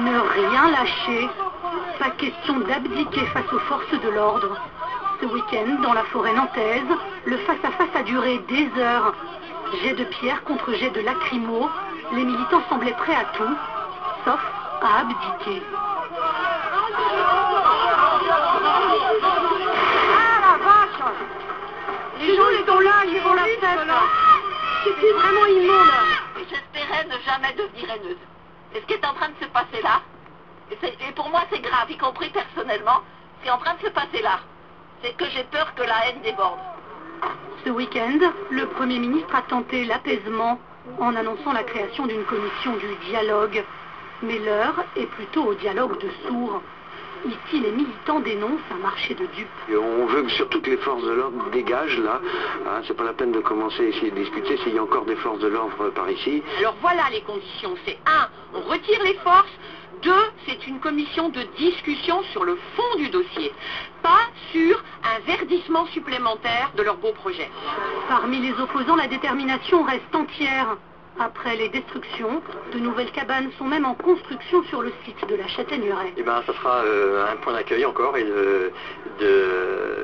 Ne rien lâcher. Pas question d'abdiquer face aux forces de l'ordre. Ce week-end, dans la forêt nantaise, le face-à-face a duré des heures. Jet de pierre contre jet de lacrymo, les militants semblaient prêts à tout, sauf à abdiquer. Ah la vache! Les gens ils sont là, ils font la fête. C'est vraiment immonde. Et j'espérais ne jamais devenir haineuse. Et ce qui est en train de se passer là, et pour moi c'est grave, y compris personnellement, ce qui est en train de se passer là, c'est que j'ai peur que la haine déborde. Ce week-end, le Premier ministre a tenté l'apaisement en annonçant la création d'une commission du dialogue. Mais l'heure est plutôt au dialogue de sourds. Ici, les militants dénoncent un marché de dupes. Et on veut que surtout que les forces de l'ordre dégagent là. Hein, c'est pas la peine de commencer à essayer de discuter s'il y a encore des forces de l'ordre par ici. Alors voilà les conditions. C'est 1, on retire les forces. 2, c'est une commission de discussion sur le fond du dossier, pas sur un verdissement supplémentaire de leur beau projet. Parmi les opposants, la détermination reste entière. Après les destructions, de nouvelles cabanes sont même en construction sur le site de la Châtaigneraie. Eh ben, ça sera un point d'accueil encore et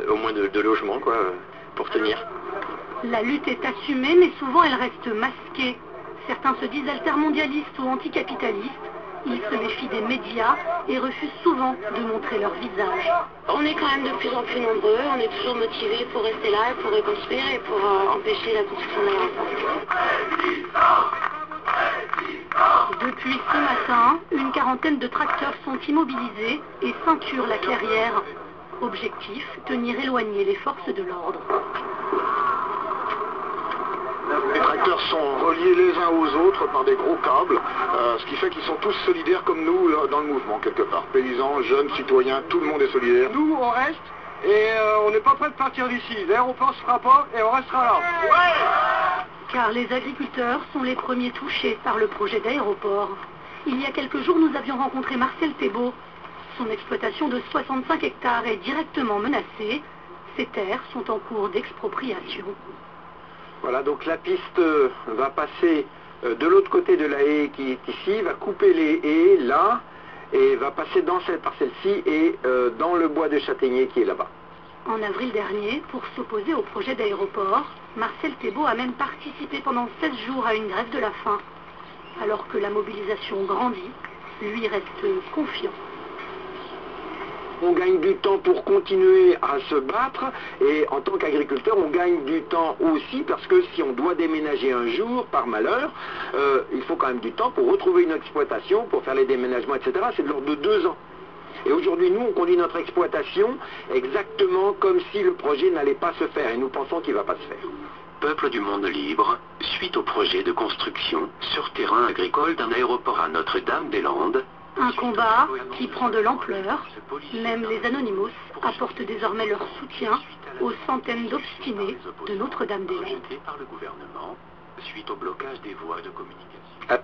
au moins de logement quoi, pour tenir. La lutte est assumée, mais souvent elle reste masquée. Certains se disent altermondialistes ou anticapitalistes. Ils se méfient des médias et refusent souvent de montrer leur visage. On est quand même de plus en plus nombreux, on est toujours motivés pour rester là, et pour reconstruire et pour empêcher la construction de l'aéroport. Depuis ce matin, une quarantaine de tracteurs sont immobilisés et ceinturent la clairière. Objectif, tenir éloignées les forces de l'ordre. Les tracteurs sont reliés les uns aux autres par des gros câbles, ce qui fait qu'ils sont tous solidaires comme nous dans le mouvement quelque part. Paysans, jeunes, citoyens, tout le monde est solidaire. Nous, on reste et on n'est pas prêt de partir d'ici. L'aéroport ne se fera pas et on restera là. Ouais. Car les agriculteurs sont les premiers touchés par le projet d'aéroport. Il y a quelques jours, nous avions rencontré Marcel Thébault. Son exploitation de 65 hectares est directement menacée. Ses terres sont en cours d'expropriation. Voilà, donc la piste va passer de l'autre côté de la haie qui est ici, va couper les haies là, et va passer dans cette parcelle-ci et dans le bois de châtaignier qui est là-bas. En avril dernier, pour s'opposer au projet d'aéroport, Marcel Thébault a même participé pendant 16 jours à une grève de la faim. Alors que la mobilisation grandit, lui reste confiant. On gagne du temps pour continuer à se battre et en tant qu'agriculteur, on gagne du temps aussi parce que si on doit déménager un jour, par malheur, il faut quand même du temps pour retrouver une exploitation, pour faire les déménagements, etc. C'est de l'ordre de 2 ans. Et aujourd'hui, nous, on conduit notre exploitation exactement comme si le projet n'allait pas se faire et nous pensons qu'il ne va pas se faire. Peuple du monde libre, suite au projet de construction sur terrain agricole d'un aéroport à Notre-Dame-des-Landes, un combat qui prend de l'ampleur. Même les Anonymous apportent désormais leur soutien aux centaines d'obstinés de Notre-Dame-des-Landes. par le gouvernement suite au blocage des voies de communication.